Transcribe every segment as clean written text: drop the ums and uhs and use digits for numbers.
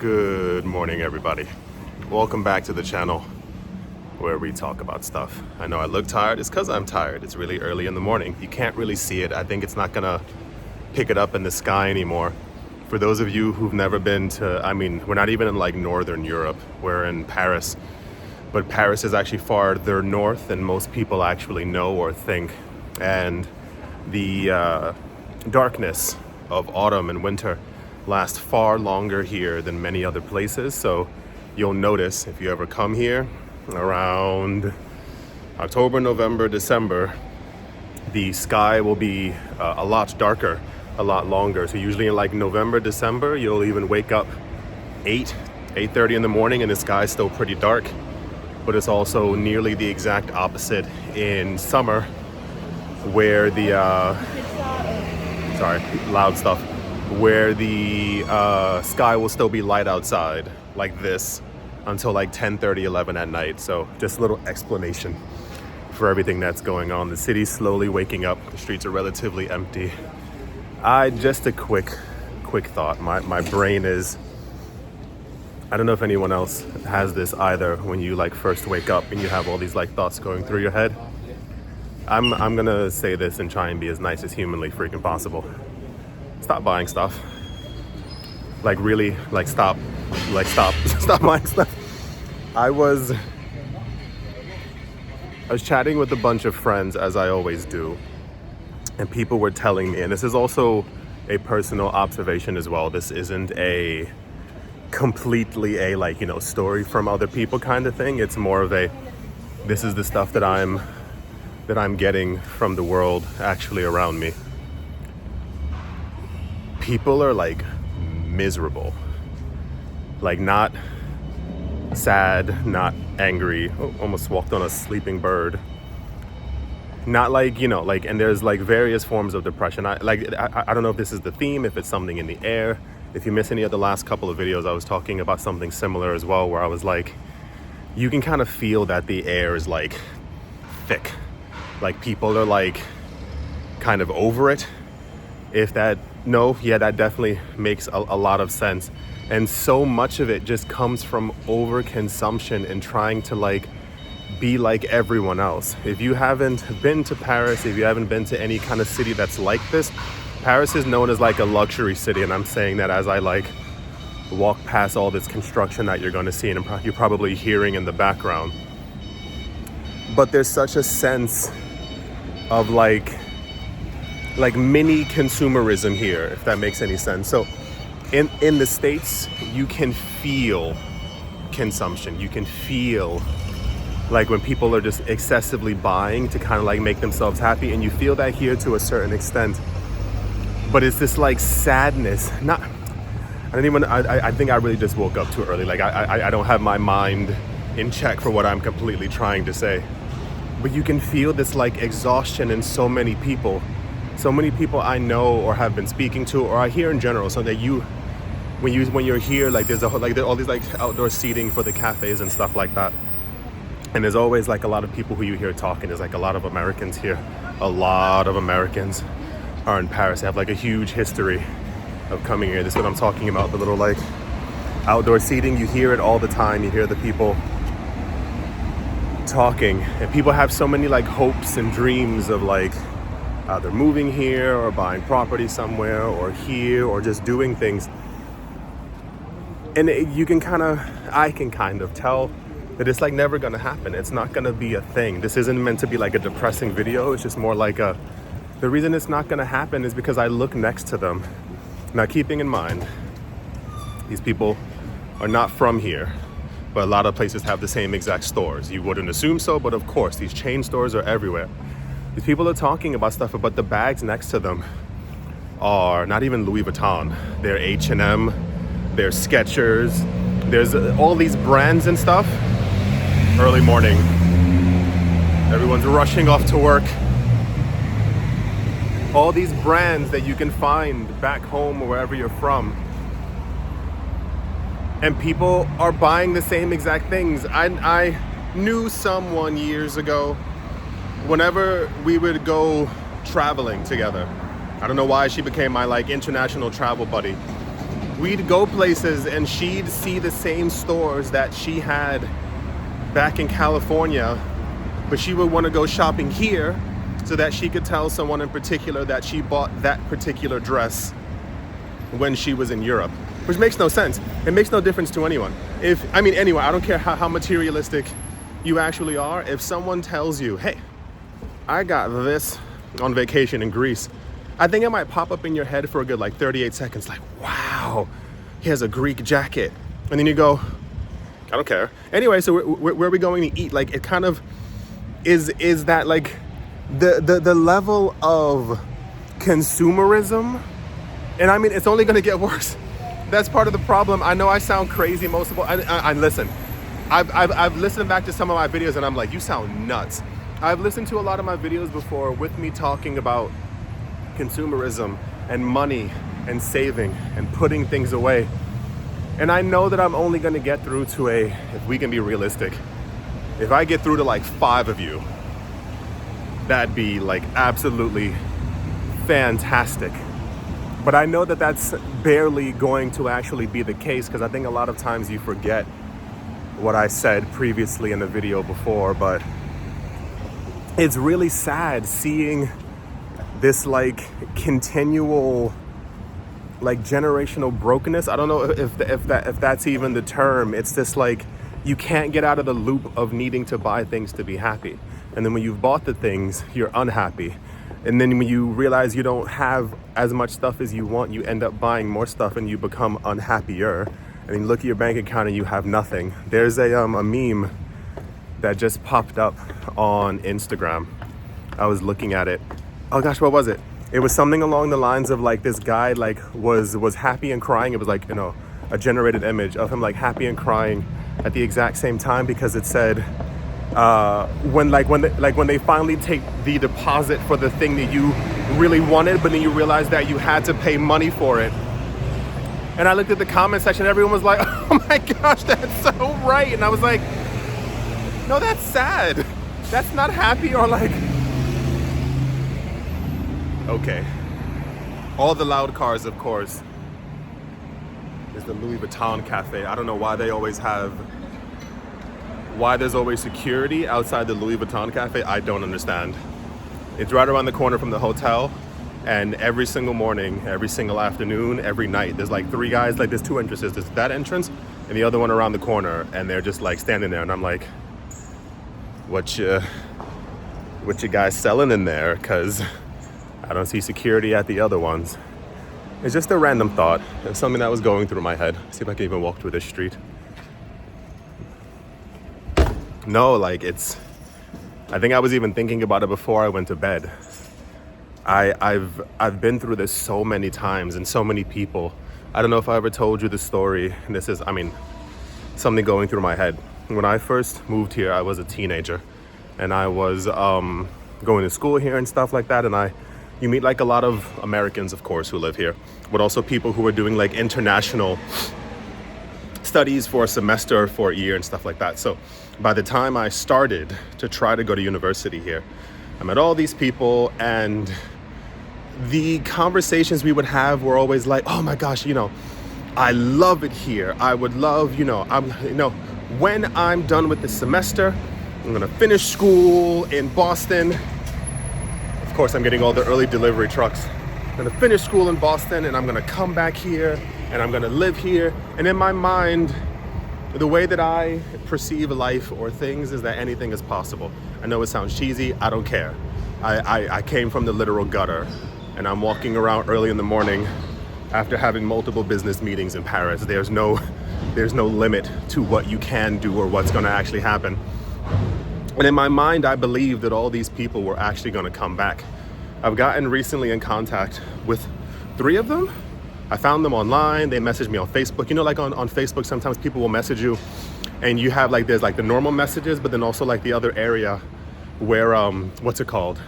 Good morning, everybody. Welcome back to the channel where we talk about stuff. I know I look tired. It's because I'm tired. It's really early in the morning. You can't really see it. I think it's not gonna pick it up in the sky anymore. For those of you who've never been to, we're not even in like Northern Europe. We're in Paris. But Paris is actually farther north than most people actually know or think. And the darkness of autumn and winter lasts far longer here than many other places. So you'll notice if you ever come here around October, November, December, the sky will be a lot darker, a lot longer. So usually in like November, December, you'll even wake up 8:30 in the morning and the sky's still pretty dark. But it's also nearly the exact opposite in summer, where the loud stuff, where the sky will still be light outside like this until like 10:30, 11 at night. So just a little explanation for everything that's going on. The city's slowly waking up. The streets are relatively empty. Just a quick thought. My brain is, I don't know if anyone else has this either, when you like first wake up and you have all these like thoughts going through your head. I'm gonna say this and try and be as nice as humanly freaking possible. Stop buying stuff. Like really, like stop buying stuff. I was chatting with a bunch of friends, as I always do, and people were telling me, and this is also a personal observation as well. This isn't a completely a story from other people kind of thing. It's more of a, this is the stuff that I'm getting from the world actually around me. People are like miserable, like not sad, not angry. Oh, almost walked on a sleeping bird. Not like, and there's like various forms of depression. I don't know if this is the theme, if it's something in the air. If you miss any of the last couple of videos, I was talking about something similar as well, where I was like, you can kind of feel that the air is like thick. Like people are like kind of over it. That definitely makes a lot of sense. And so much of it just comes from overconsumption and trying to like be like everyone else. If you haven't been to Paris, if you haven't been to any kind of city that's like this, Paris is known as like a luxury city. And I'm saying that as I like walk past all this construction that you're going to see and you're probably hearing in the background. But there's such a sense of like mini consumerism here, if that makes any sense. So in the States, you can feel consumption. You can feel like when people are just excessively buying to kind of like make themselves happy, and you feel that here to a certain extent. But it's this like sadness. I think I really just woke up too early. Like I don't have my mind in check for what I'm completely trying to say. But you can feel this like exhaustion in so many people. So many people I know or have been speaking to, or I hear in general, so that when you're here, like there's all these like outdoor seating for the cafes and stuff like that. And there's always like a lot of people who you hear talking. There's like a lot of Americans here. A lot of Americans are in Paris. They have like a huge history of coming here. This is what I'm talking about, the little like outdoor seating. You hear it all the time. You hear the people talking, and people have so many like hopes and dreams of like either moving here or buying property somewhere or here or just doing things. And I can kind of tell that it's like never gonna happen. It's not gonna be a thing. This isn't meant to be like a depressing video. It's just more like the reason it's not gonna happen is because I look next to them. Now, keeping in mind, these people are not from here, but a lot of places have the same exact stores. You wouldn't assume so, but of course, these chain stores are everywhere. These people are talking about stuff, but the bags next to them are not even Louis Vuitton. They're H&M, they're Skechers. There's all these brands and stuff. Early morning. Everyone's rushing off to work. All these brands that you can find back home or wherever you're from. And people are buying the same exact things. I knew someone years ago, whenever we would go traveling together. I don't know why she became my like international travel buddy. we'd go places and she'd see the same stores that she had back in California, but she would want to go shopping here so that she could tell someone in particular that she bought that particular dress when she was in Europe, which makes no sense. It makes no difference to anyone. Anyway, I don't care how materialistic you actually are. If someone tells you, hey, I got this on vacation in Greece, I think it might pop up in your head for a good 38 seconds, like, wow, he has a Greek jacket. And then you go, I don't care. Anyway, so where are we going to eat? Like, it kind of is that like the level of consumerism. And I mean, it's only going to get worse. That's part of the problem. I know I sound crazy most of all. I listen, I've listened back to some of my videos and I'm like, you sound nuts. I've listened to a lot of my videos before with me talking about consumerism and money and saving and putting things away. And I know that I'm only going to get through to if we can be realistic, if I get through to like 5 of you, that'd be like absolutely fantastic. But I know that that's barely going to actually be the case, because I think a lot of times you forget what I said previously in the video before. But it's really sad seeing this like continual like generational brokenness. I don't know if that's even the term. It's just like you can't get out of the loop of needing to buy things to be happy. And then when you've bought the things, you're unhappy. And then when you realize you don't have as much stuff as you want, you end up buying more stuff and you become unhappier. And then you look at your bank account and you have nothing. There's a meme that just popped up on Instagram. I was looking at it. Oh gosh, what was it? It was something along the lines of like this guy like was happy and crying. It was like, a generated image of him like happy and crying at the exact same time, because it said when they finally take the deposit for the thing that you really wanted, but then you realize that you had to pay money for it. And I looked at the comment section, everyone was like, oh my gosh, that's so right. And I was like, no, that's sad. That's not happy. Or like, okay. All the loud cars, of course, is the Louis Vuitton cafe. I don't know why there's always security outside the Louis Vuitton cafe. I don't understand. It's right around the corner from the hotel, and every single morning, every single afternoon, every night, there's like 3 guys, like there's 2 entrances. There's that entrance and the other one around the corner, and they're just like standing there, and I'm like, what you guys selling in there? Because I don't see security at the other ones. It's just a random thought. It's something that was going through my head. See if I can even walk through this street. No, like I think I was even thinking about it before I went to bed. I've been through this so many times and so many people. I don't know if I ever told you the story. And this is, something going through my head. When I first moved here, I was a teenager, and I was going to school here and stuff like that. And you meet like a lot of Americans, of course, who live here, but also people who are doing like international studies for a semester, for a year and stuff like that. So by the time I started to try to go to university here, I met all these people, and the conversations we would have were always like, oh my gosh, I love it here. I would love, when I'm done with the semester, I'm gonna finish school in Boston. Of course, I'm getting all the early delivery trucks. I'm gonna finish school in Boston, and I'm gonna come back here, and I'm gonna live here. And in my mind, the way that I perceive life or things is that anything is possible. I know it sounds cheesy, I don't care. I came from the literal gutter, and I'm walking around early in the morning after having multiple business meetings in Paris. There's no limit to what you can do or what's gonna actually happen. And in my mind, I believe that all these people were actually gonna come back. I've gotten recently in contact with 3 of them. I found them online. They messaged me on Facebook. Like on Facebook, sometimes people will message you, and you have like, there's like the normal messages, but then also like the other area where, what's it called?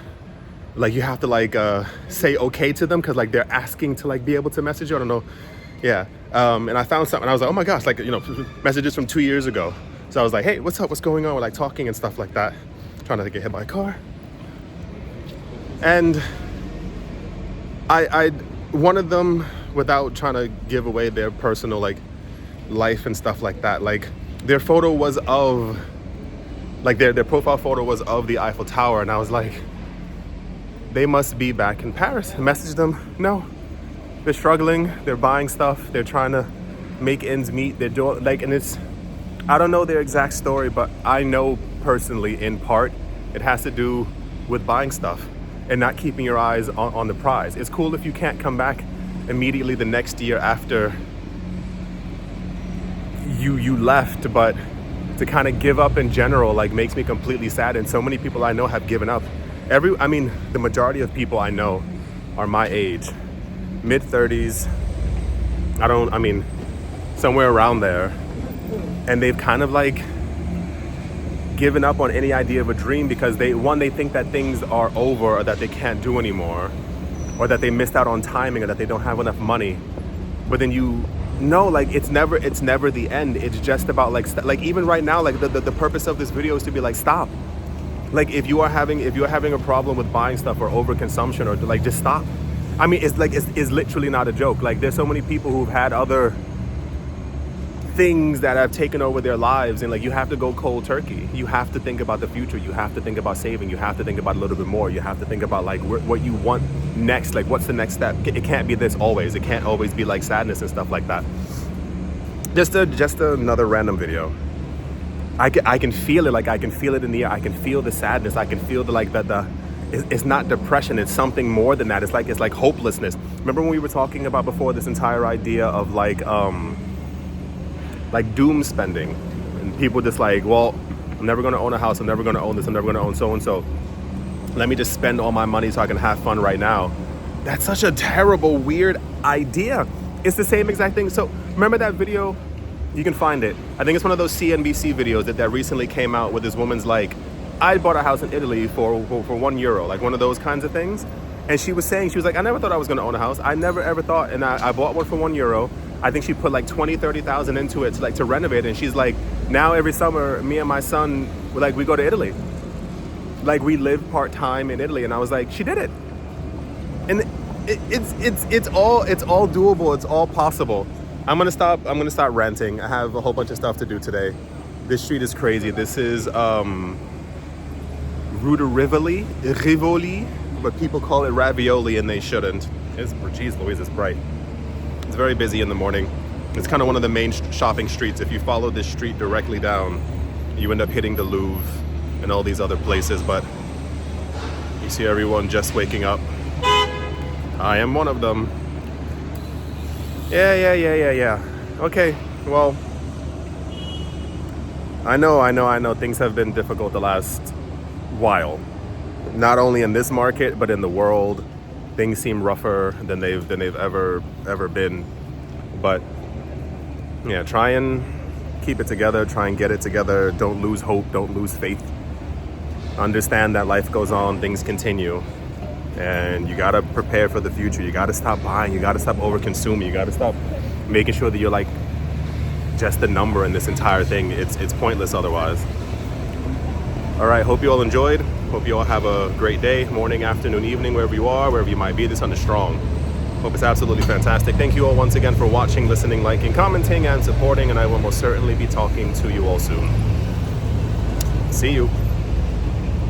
Like you have to like say okay to them, because like they're asking to like be able to message you. I don't know. Yeah. And I found something. I was like, oh my gosh, like, messages from 2 years ago. So I was like, hey, what's up? What's going on? We're like talking and stuff like that. Trying not to get hit by a car. And one of them without trying to give away their personal like life and stuff like that, like their photo was of like their profile photo was of the Eiffel Tower, and I was like, they must be back in Paris. I messaged them, no, they're struggling, they're buying stuff, they're trying to make ends meet, they're doing like, and it's, I don't know their exact story, but I know personally in part it has to do with buying stuff and not keeping your eyes on the prize. It's cool if you can't come back immediately the next year after you left, but to kind of give up in general like makes me completely sad. And so many people I know have given up. I mean the majority of people I know are my age, mid-30s, somewhere around there, and they've kind of like given up on any idea of a dream because they think that things are over, or that they can't do anymore, or that they missed out on timing, or that they don't have enough money. But then like it's never the end. It's just about like even right now, like the purpose of this video is to be like, stop. Like if you are having a problem with buying stuff or overconsumption, or like, just stop. I mean, it's literally not a joke. Like there's so many people who've had other things that have taken over their lives, and like you have to go cold turkey. You have to think about the future. You have to think about saving. You have to think about a little bit more. You have to think about like what you want next. Like what's the next step? It can't be this always. It can't always be like sadness and stuff like that. Just another random video. I can feel it. Like I can feel it in the air. I can feel the sadness. I can feel it's not depression. It's something more than that. It's like hopelessness. Remember when we were talking about before this entire idea of like doom spending, and people just like, well, I'm never going to own a house, I'm never going to own this, I'm never going to own so and so, let me just spend all my money so I can have fun right now. That's such a terrible, weird idea. It's the same exact thing. So remember that video? You can find it. I think it's one of those CNBC videos that recently came out, where this woman's like, I bought a house in Italy for €1, like one of those kinds of things. And she was like, I never thought I was going to own a house. I never ever thought, and I bought one for €1. I think she put like 20,000-30,000 into it to renovate it. And she's like, now every summer, me and my son, we go to Italy. Like we live part-time in Italy. And I was like, she did it. And it's all doable. It's all possible. I'm gonna stop ranting. I have a whole bunch of stuff to do today. This street is crazy. This is Rue de Rivoli, but people call it ravioli and they shouldn't. Geez Louise, it's bright. It's very busy in the morning. It's kind of one of the main shopping streets. If you follow this street directly down, you end up hitting the Louvre and all these other places, but you see everyone just waking up. I am one of them. Yeah. Okay, well, I know things have been difficult the last while. Not only in this market, but in the world. Things seem rougher than they've ever been. But yeah, try and keep it together, try and get it together. Don't lose hope, don't lose faith. Understand that life goes on, things continue. And you gotta prepare for the future. You gotta stop buying, you gotta stop over consuming, you gotta stop making sure that you're like just a number in this entire thing. It's pointless otherwise. All right, hope you all enjoyed. Hope you all have a great day, morning, afternoon, evening, wherever you are, wherever you might be. This sun is strong. Hope it's absolutely fantastic. Thank you all once again for watching, listening, liking, commenting, and supporting, and I will most certainly be talking to you all soon. See you.